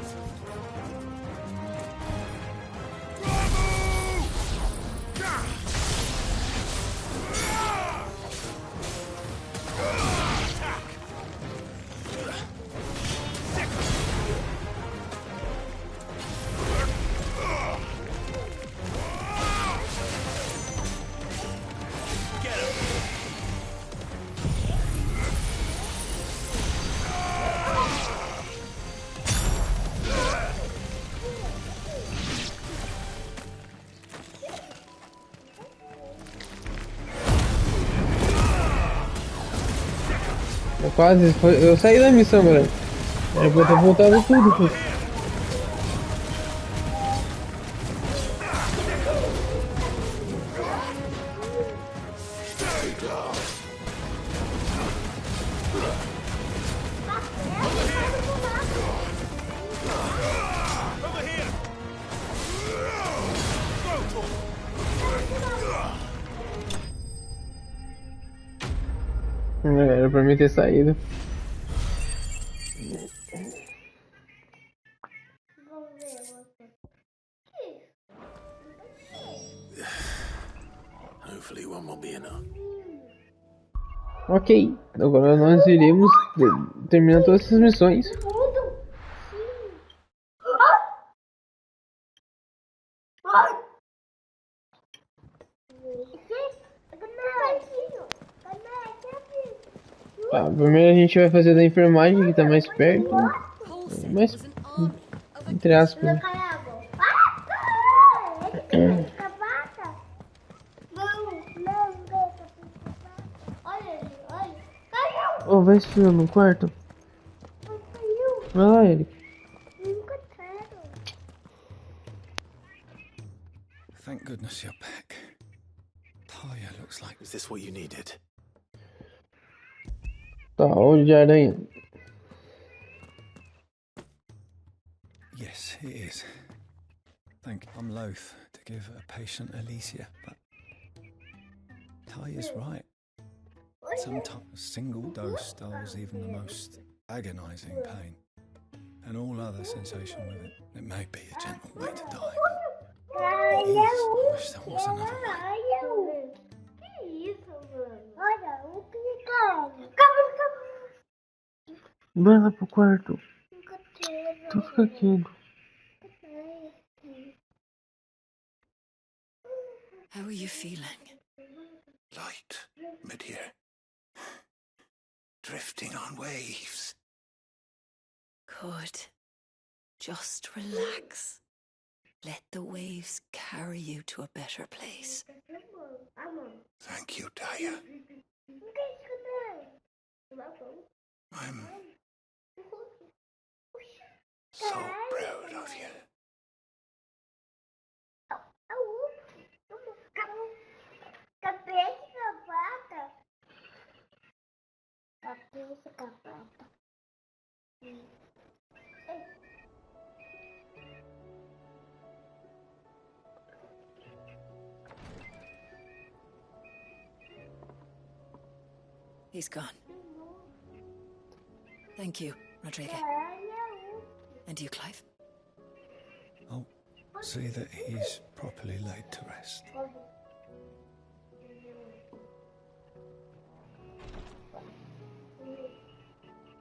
Quase foi. Eu saí da missão, galera. Era pra eu ter voltado tudo, pô. Era pra mim ter saído. Hopefully one will be enough. Ok, agora nós iremos terminar todas essas missões. Tá, primeiro a gente vai fazer da enfermagem, que tá mais perto. Mas, entre aspas, né? Oh, vai esfriar no quarto. Vai lá, Eric. Thank goodness you're back. Talia looks like... Is this what you needed? Tá, olho de aranha. Yes, it is. Thank you. I'm loath to give a patient Alicia, but Talia's right. Sometimes a single dose dulls even the most agonizing pain, and all other sensation with it. It may be a gentle way to die, but it is. I wish there was another way. Vai lá pro quarto. Tu fica quieto. How are you feeling? Light, mid-here. Drifting on waves. Good. Just relax. Let the waves carry you to a better place. Thank you, Talia. I'm So proud of you. He's gone. Thank you, Rodrigo. And you, Clive? I'll see that he's properly laid to rest.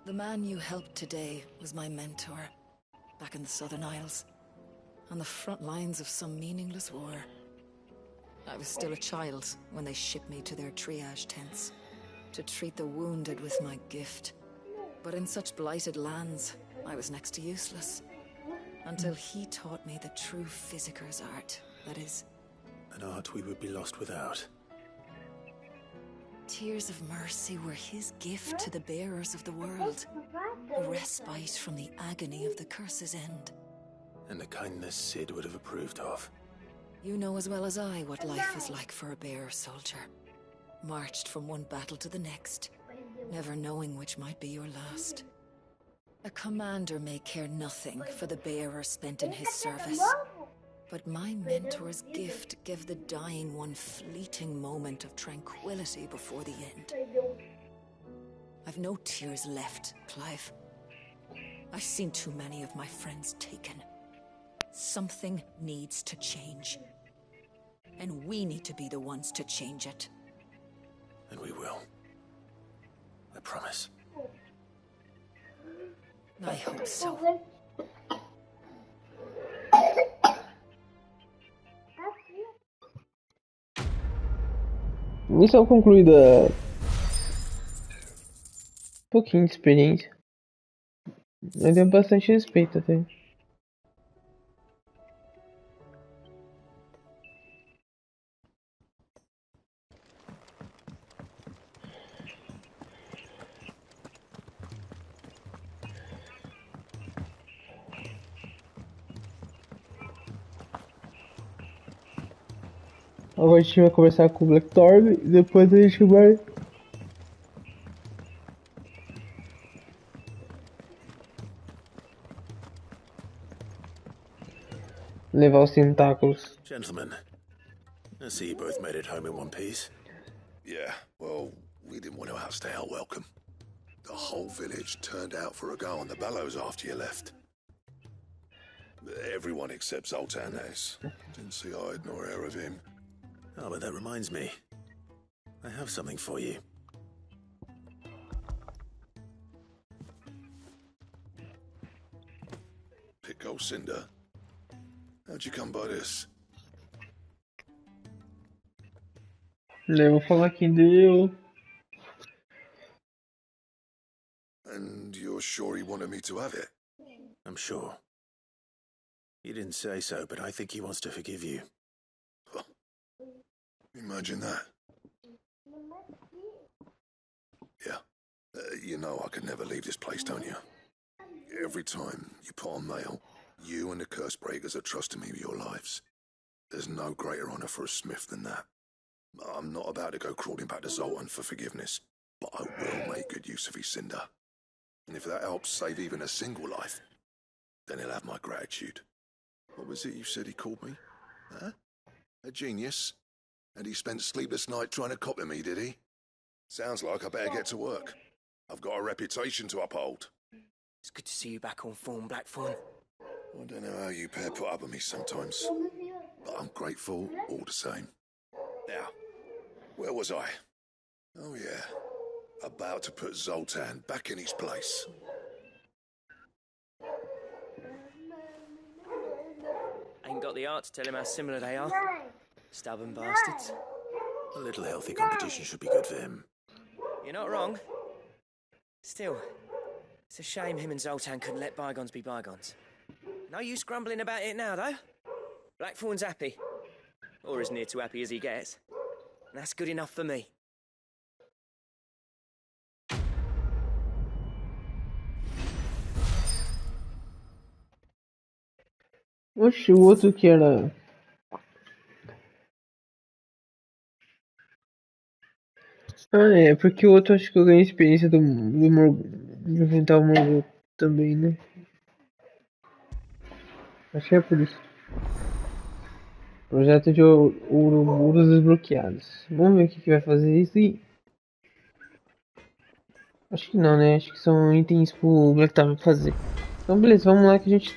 The man you helped today was my mentor, back in the Southern Isles, on the front lines of some meaningless war. I was still a child when they shipped me to their triage tents, to treat the wounded with my gift. But in such blighted lands, I was next to useless. Until he taught me the true physicker's art, that is... An art we would be lost without. Tears of mercy were his gift to the bearers of the world. A respite from the agony of the curse's end. And a kindness Sid would have approved of. You know as well as I what life is like for a bearer soldier. Marched from one battle to the next, never knowing which might be your last. A commander may care nothing for the bearer spent in his service. But my mentor's gift gave the dying one fleeting moment of tranquility before the end. I've no tears left, Clive. I've seen too many of my friends taken. Something needs to change. And we need to be the ones to change it. And we will. I promise. I hope so. Missão concluída. Pouquinho de experiência. Eu tenho bastante respeito até. Agora a gente vai conversar com o Blackthorne e depois a gente vai levar os tentáculos. Gentlemen, I see you both made it home in one piece. Yeah, well, we didn't want to outstay our welcome. The whole village turned out for a go on the bellows after you left. Everyone except Zoltan has. Didn't see hide nor hair of him. Oh, but that reminds me. I have something for you. Pickle Cinder. How'd you come by this? Eu vou falar quem deu. And you're sure he wanted me to have it? I'm sure. You didn't say so, but I think he wants to forgive you. Huh. Imagine that. Yeah. You know I could never leave this place, don't you? Every time you put on mail, you and the curse breakers are trusting me with your lives. There's no greater honor for a smith than that. I'm not about to go crawling back to Zoltan for forgiveness, but I will make good use of his cinder. And if that helps save even a single life, then he'll have my gratitude. What was it you said he called me? Huh? A genius? And he spent sleepless night trying to copy me, did he? Sounds like I better get to work. I've got a reputation to uphold. It's good to see you back on form, Blackthorne. I don't know how you pair put up with me sometimes, but I'm grateful all the same. Now, where was I? Oh yeah, about to put Zoltan back in his place. Ain't got the art to tell him how similar they are. Stubborn bastards. A little healthy competition should be good for him. You're not wrong. Still, it's a shame him and Zoltan couldn't let bygones be bygones. No use grumbling about it now, though. Blackthorne's happy. Or as near to happy as he gets. And that's good enough for me. Oxe, o outro que era... Ah, é, porque o outro acho que eu ganhei experiência do de inventar o Morgul também, né? Acho que é por isso. Projeto de Ouroboros desbloqueados. Vamos ver o que vai fazer isso aí. Acho que não, né? Acho que são itens pro Blackthorne fazer. Então beleza, vamos lá que a gente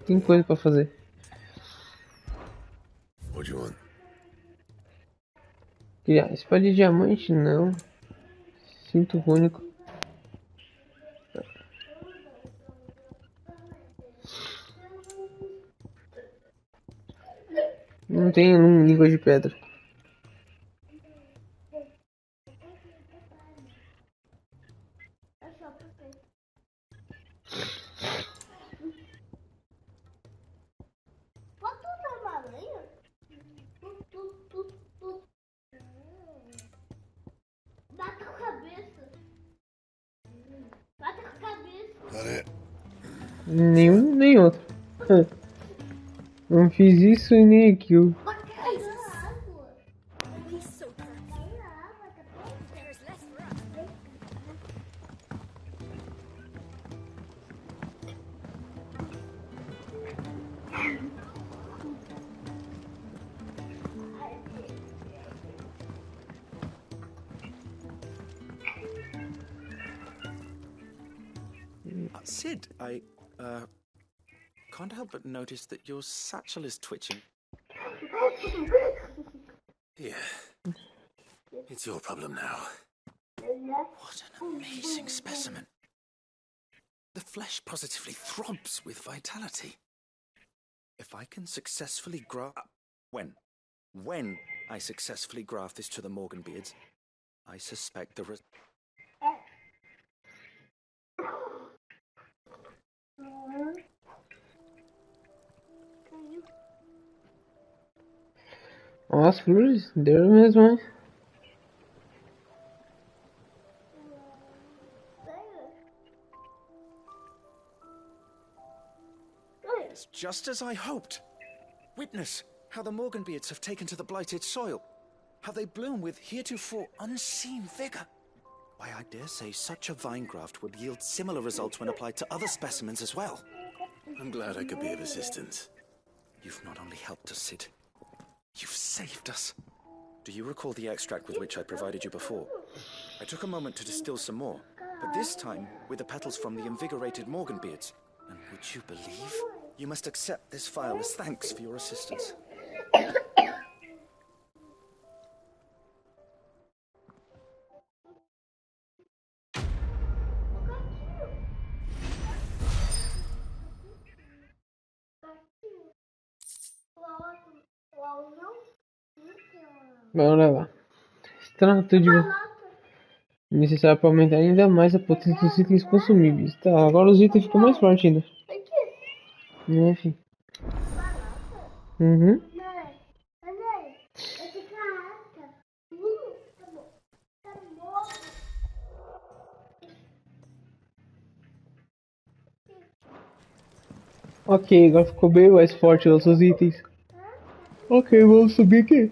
tem coisa pra fazer. What do you want? Criar espada de diamante, não. Cinto único. Não tem língua de pedra. Nenhum, nem outro. Não fiz isso e nem aquilo. Sid, I can't help but notice that your satchel is twitching. Yeah. It's your problem now. What an amazing specimen. The flesh positively throbs with vitality. If I can successfully when I successfully graft this to the Morganbeards, I suspect the Ó, as flores, deu mesmo, hein? It's just as I hoped. Witness how the Morganbeards have taken to the blighted soil. How they bloom with heretofore unseen vigor. Why, I dare say such a vine graft would yield similar results when applied to other specimens as well. I'm glad I could be of assistance. You've not only helped us, Sid, you've saved us. Do you recall the extract with which I provided you before? I took a moment to distill some more, but this time with the petals from the invigorated Morganbeards. And would you believe? You must accept this vial as thanks for your assistance. Bora lá. Extrato de necessário para aumentar ainda mais a potência dos itens consumíveis. Tá, agora os itens ficam mais fortes ainda. Enfim. Uhum. Ok, agora ficou bem mais forte os nossos itens. Ok, vamos subir aqui.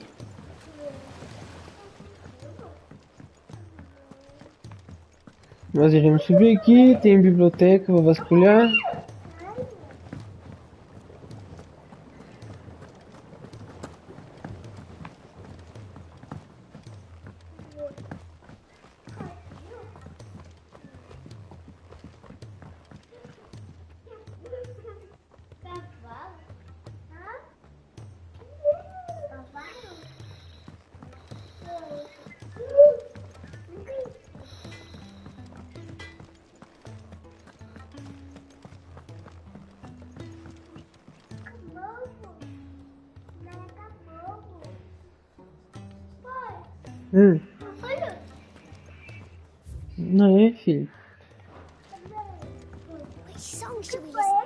Nós iremos subir aqui, tem biblioteca, vou vasculhar. Não é, filho? Which song should we listen?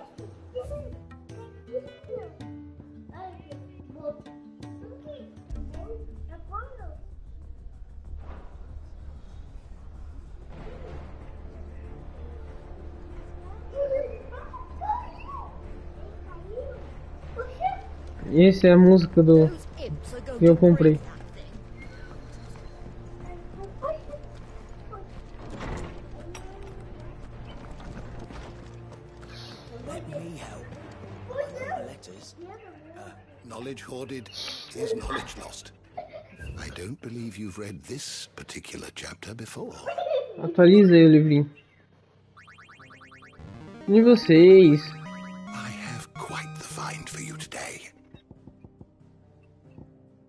Essa é a música do que eu comprei. Knowledge hoarded is knowledge lost. I don't believe you've read this particular chapter before. Atualiza aí o livrinho. E vocês? I have quite the find for you today.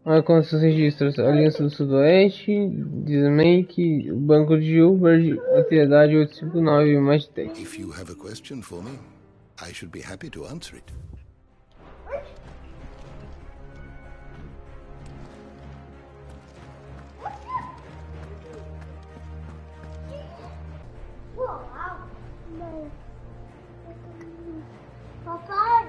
Olha quantos registros. Aliança do Sudoeste, Dismake, Banco de Uber, Atividade 859 e mais de 10. If you have a question for me, I should be happy to answer it. Papai!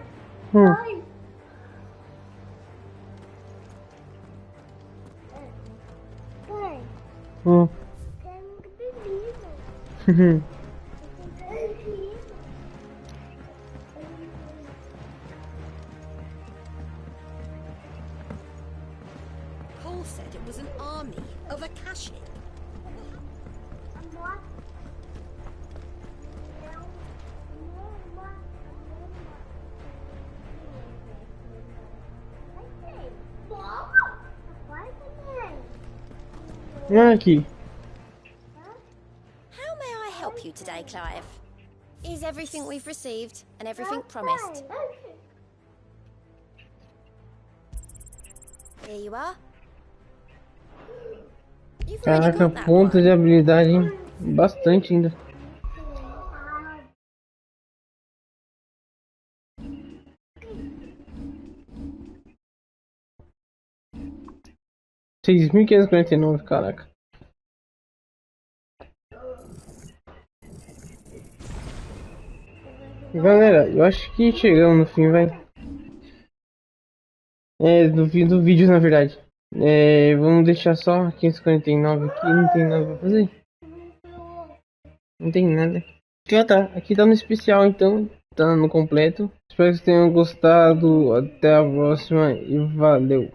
Paul said it was an army of Akashic. Aqui. How may I help you today, Clive? Is everything we've received and everything promised? Here you are. You've really Caraca, got that ponto one. de habilidade, hein? Bastante ainda. $6.549, caraca. Galera, eu acho que chegamos no fim, vai. Do fim do vídeo, na verdade. Vamos deixar só 549 aqui, não tem nada pra fazer. Não tem nada. Aqui tá no especial, então, tá no completo. Espero que vocês tenham gostado. Até a próxima e valeu.